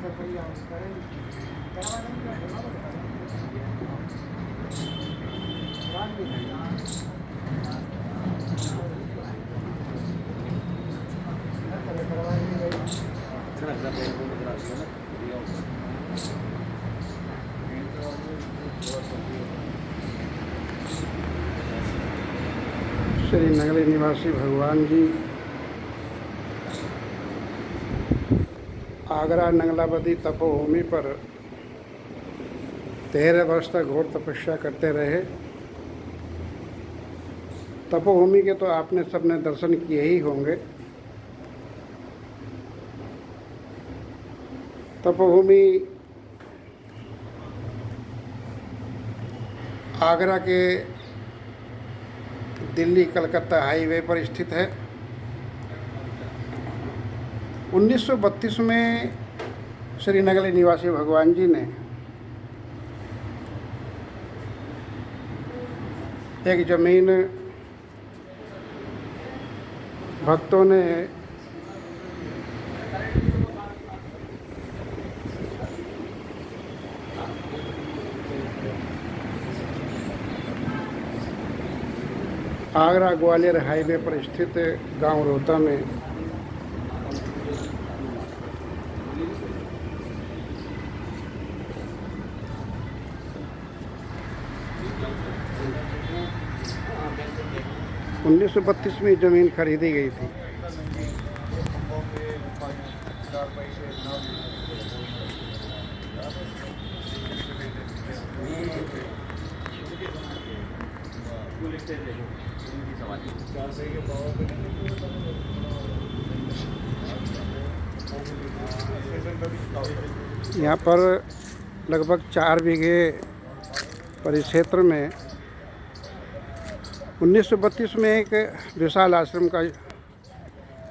श्री नगली निवासी भगवान जी आगरा नंगलाबदी तपोभूमि पर 13 वर्ष तक घोर तपस्या करते रहे। तपोभूमि के तो आपने सबने दर्शन किए ही होंगे। तपोभूमि आगरा के दिल्ली कलकत्ता हाईवे पर स्थित है। 1932 में श्री नगली निवासी भगवान जी ने एक ज़मीन भक्तों ने आगरा ग्वालियर हाईवे पर स्थित गांव रोहता में उन्नीस 1932 में ज़मीन खरीदी गई थी। यहाँ पर लगभग 4 बीघे परिक्षेत्र में 1932 में एक विशाल आश्रम का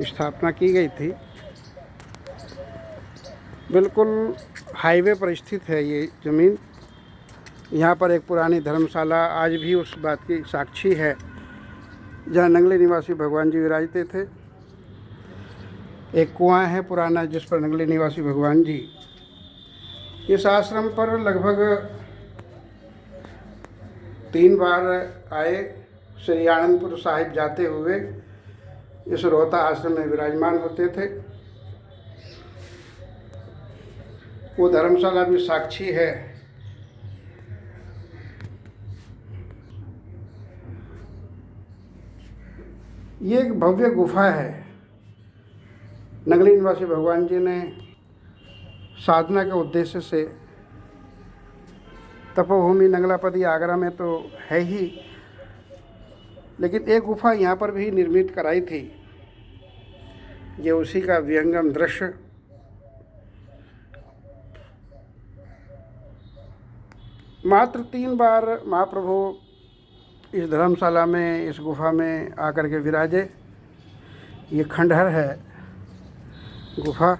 स्थापना की गई थी। बिल्कुल हाईवे पर स्थित है ये ज़मीन। यहाँ पर एक पुरानी धर्मशाला आज भी उस बात की साक्षी है जहाँ नगली निवासी भगवान जी विराजते थे। एक कुआं है पुराना जिस पर नगली निवासी भगवान जी इस आश्रम पर लगभग 3 बार आए। श्री आनंदपुर साहिब जाते हुए इस रोहता आश्रम में विराजमान होते थे। वो धर्मशाला भी साक्षी है। ये एक भव्य गुफा है। नगली निवासी भगवान जी ने साधना के उद्देश्य से तपोभूमि नंगलापदी आगरा में तो है ही, लेकिन एक गुफा यहाँ पर भी निर्मित कराई थी। ये उसी का विहंगम दृश्य। मात्र 3 बार महाप्रभु इस धर्मशाला में इस गुफा में आकर के विराजे। ये खंडहर है गुफा।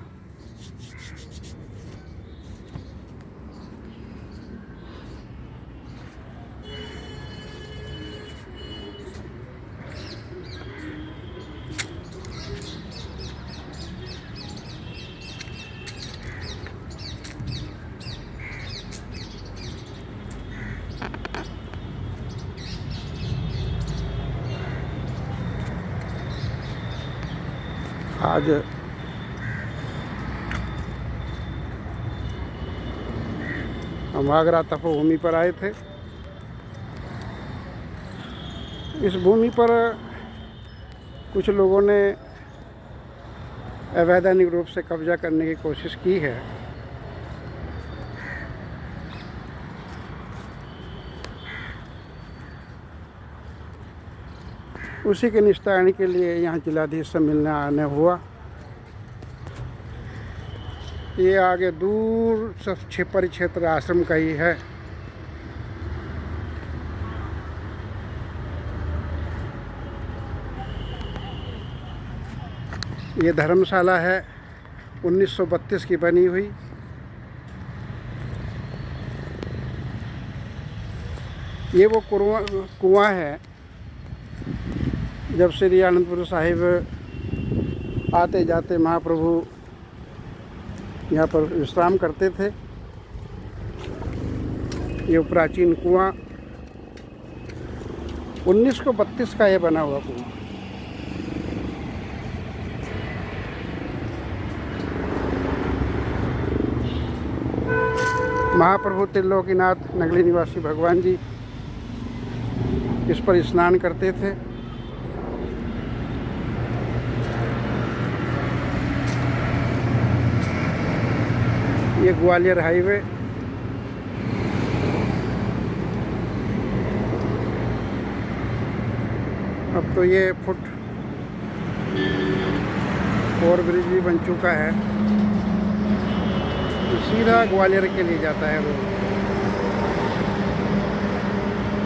आज हम आगरा तपोभूमि पर आए थे। इस भूमि पर कुछ लोगों ने अवैधानिक रूप से कब्जा करने की कोशिश की है। उसी के निस्तारण के लिए यहाँ जिलाधीश से मिलने आने हुआ। ये आगे दूर से परिक्षेत्र आश्रम का ही है। ये धर्मशाला है 1932 की बनी हुई। ये वो कुआं है जब श्री आनंदपुर साहिब आते जाते महाप्रभु यहाँ पर विश्राम करते थे। ये प्राचीन कुआं 1932 का ये बना हुआ कुआं। महाप्रभु त्रिलोकीनाथ नगली निवासी भगवान जी इस पर स्नान करते थे। ये ग्वालियर हाईवे, अब तो ये फुट ओवर ब्रिज भी बन चुका है। सीधा ग्वालियर के लिए जाता है रोड।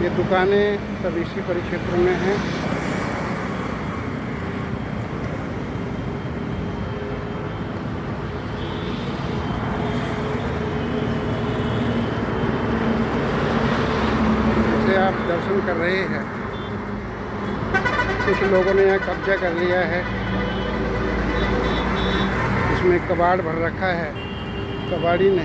ये दुकानें सब इसी परिक्षेत्र में हैं। जैसे आप दर्शन कर रहे हैं, कुछ लोगों ने यहाँ कब्जा कर लिया है। इसमें कबाड़ भर रखा है कबाड़ी ने।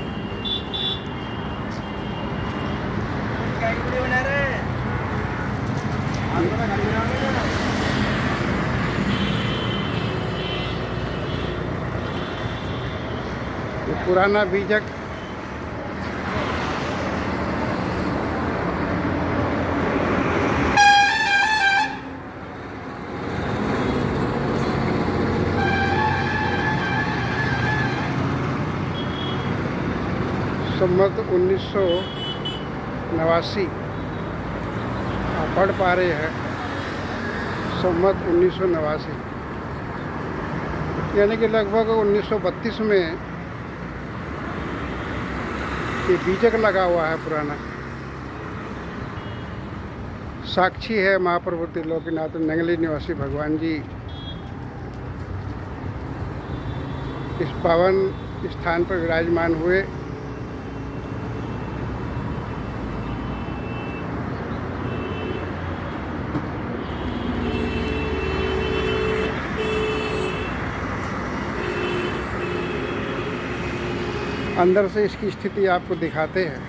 ये पुराना बीजक संवत 1989 आप पढ़ पा रहे हैं, संवत 1989 यानी कि लगभग 1932 में ये बीजक लगा हुआ है पुराना। साक्षी है महाप्रभु त्रिलोकीनाथ नंगली निवासी भगवान जी इस पावन स्थान पर विराजमान हुए। अंदर से इसकी स्थिति आपको दिखाते हैं।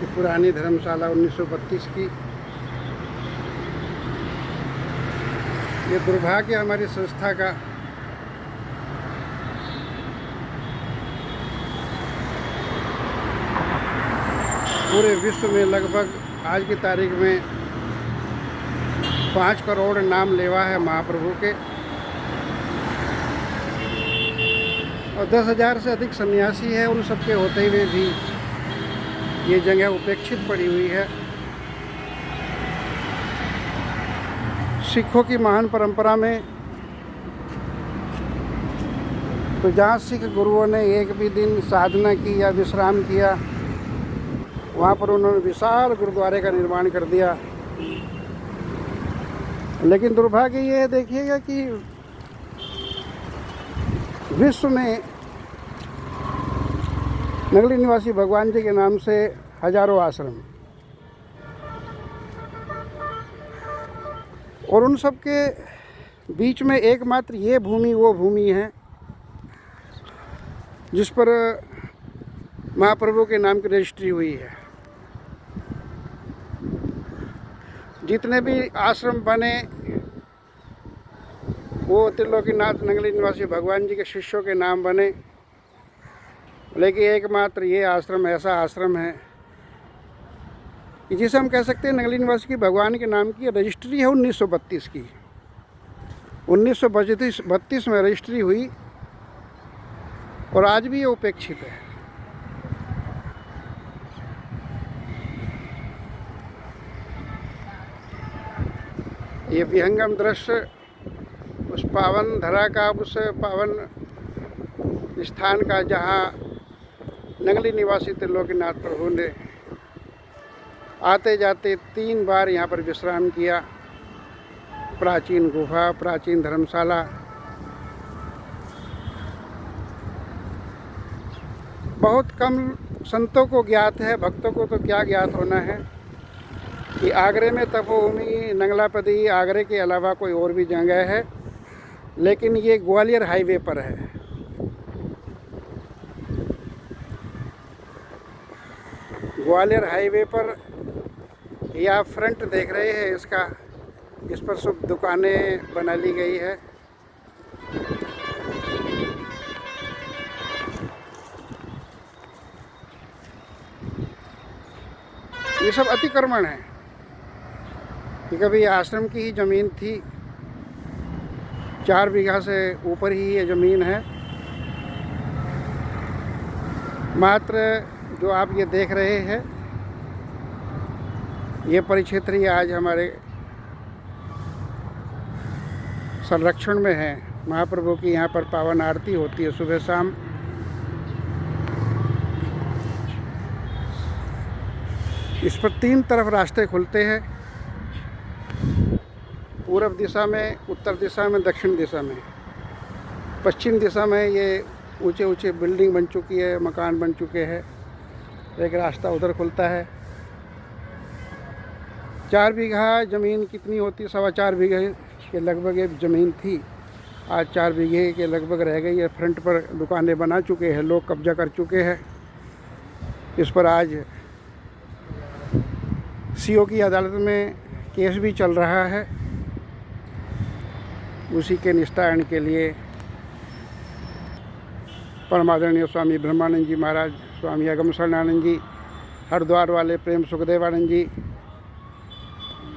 ये पुरानी धर्मशाला 1932 की। ये दुर्भाग्य हमारी संस्था का पूरे विश्व में लगभग आज की तारीख में 5 करोड़ नाम लेवा है महाप्रभु के और 10,000 से अधिक सन्यासी है। उन सबके होते हुए भी ये जगह उपेक्षित पड़ी हुई है। सिखों की महान परंपरा में तो जहाँ सिख गुरुओं ने एक भी दिन साधना की या विश्राम किया, वहाँ पर उन्होंने विशाल गुरुद्वारे का निर्माण कर दिया। लेकिन दुर्भाग्य ये है, देखिएगा कि विश्व में नगली निवासी भगवान जी के नाम से हजारों आश्रम और उन सब के बीच में एकमात्र ये भूमि वो भूमि है जिस पर महाप्रभु के नाम की रजिस्ट्री हुई है। जितने भी आश्रम बने वो त्रिलोकीनाथ नगली निवासी भगवान जी के शिष्यों के नाम बने, लेकिन एकमात्र ये आश्रम ऐसा आश्रम है कि जिसे हम कह सकते हैं नगली निवासी की भगवान के नाम की रजिस्ट्री है 1932 की। 1932 में रजिस्ट्री हुई और आज भी ये उपेक्षित है। ये विहंगम दृश्य उस पावन धरा का, उस पावन स्थान का जहाँ नगली निवासी त्रिलोकीनाथ प्रभु ने आते जाते 3 बार यहाँ पर विश्राम किया। प्राचीन गुफा, प्राचीन धर्मशाला, बहुत कम संतों को ज्ञात है, भक्तों को तो क्या ज्ञात होना है कि आगरे में तपोभूमि नंगलापदी आगरे के अलावा कोई और भी जगह है लेकिन ये ग्वालियर हाईवे पर है। ग्वालियर हाईवे पर ये आप फ्रंट देख रहे हैं इसका, इस पर सब दुकानें बना ली गई है। ये सब अतिक्रमण है। ये कभी आश्रम की ही ज़मीन थी, 4 बीघा से ऊपर ही ये ज़मीन है। मात्र जो आप ये देख रहे हैं ये परिक्षेत्र ही आज हमारे संरक्षण में है। महाप्रभु की यहाँ पर पावन आरती होती है सुबह शाम। इस पर 3 तरफ रास्ते खुलते हैं, पूर्व दिशा में, उत्तर दिशा में, दक्षिण दिशा में। पश्चिम दिशा में ये ऊंचे ऊंचे बिल्डिंग बन चुकी है, मकान बन चुके हैं। एक रास्ता उधर खुलता है। 4 बीघा ज़मीन कितनी होती, 4.25 बीघे के लगभग एक ज़मीन थी, आज 4 बीघे के लगभग रह गई है। फ्रंट पर दुकानें बना चुके हैं, लोग कब्जा कर चुके हैं। इस पर आज सीओ की अदालत में केस भी चल रहा है। उसी के निस्तारण के लिए परमादरणीय स्वामी ब्रह्मानंद जी महाराज, स्वामी अगम शरणानंद जी, हरिद्वार वाले प्रेम सुखदेवानंद जी,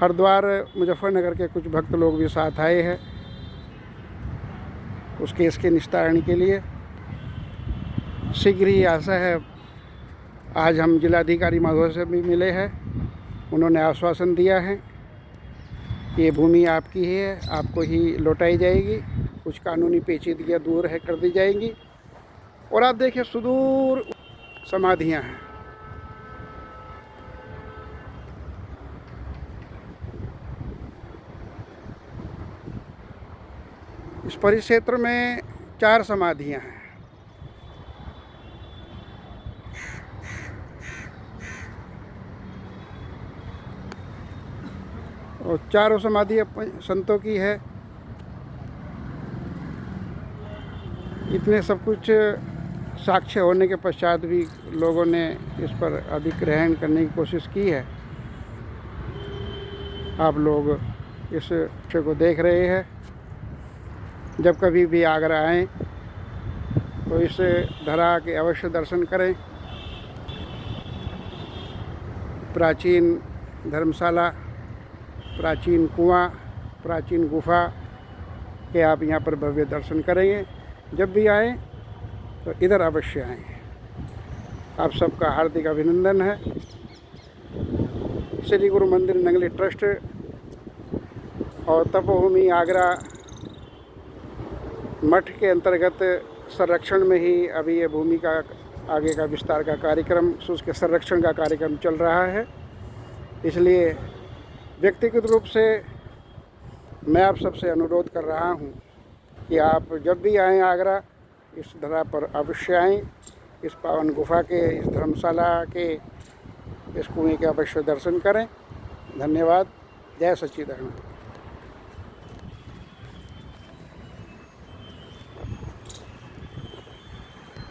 हरिद्वार मुजफ्फरनगर के कुछ भक्त लोग भी साथ आए हैं उस केस के निस्तारण के लिए। शीघ्र ही आशा है। आज हम जिलाधिकारी महोदय से भी मिले हैं, उन्होंने आश्वासन दिया है कि ये भूमि आपकी ही है, आपको ही लौटाई जाएगी। कुछ कानूनी पेचीदगियाँ दूर है कर दी जाएंगी। और आप देखिए सुदूर समाधियाँ हैं। इस परिक्षेत्र में 4 समाधियाँ हैं। और चारों समाधि संतों की है। इतने सब कुछ साक्ष्य होने के पश्चात भी लोगों ने इस पर अधिग्रहण करने की कोशिश की है। आप लोग इस विषय को देख रहे हैं। जब कभी भी आगरा आएँ तो इस धरा के अवश्य दर्शन करें। प्राचीन धर्मशाला, प्राचीन कुआं, प्राचीन गुफा के आप यहाँ पर भव्य दर्शन करेंगे। जब भी आएँ तो इधर अवश्य आएँ। आप सबका हार्दिक अभिनंदन है। श्री गुरु मंदिर नंगली ट्रस्ट और तपोभूमि आगरा मठ के अंतर्गत संरक्षण में ही अभी ये भूमि का आगे का विस्तार का कार्यक्रम, उसके संरक्षण का कार्यक्रम चल रहा है। इसलिए व्यक्तिगत रूप से मैं आप सबसे अनुरोध कर रहा हूँ कि आप जब भी आएँ आगरा, इस धरा पर अवश्य आएँ। इस पावन गुफा के, इस धर्मशाला के, इस कुएं के अवश्य दर्शन करें। धन्यवाद। जय सच्चिदानंद।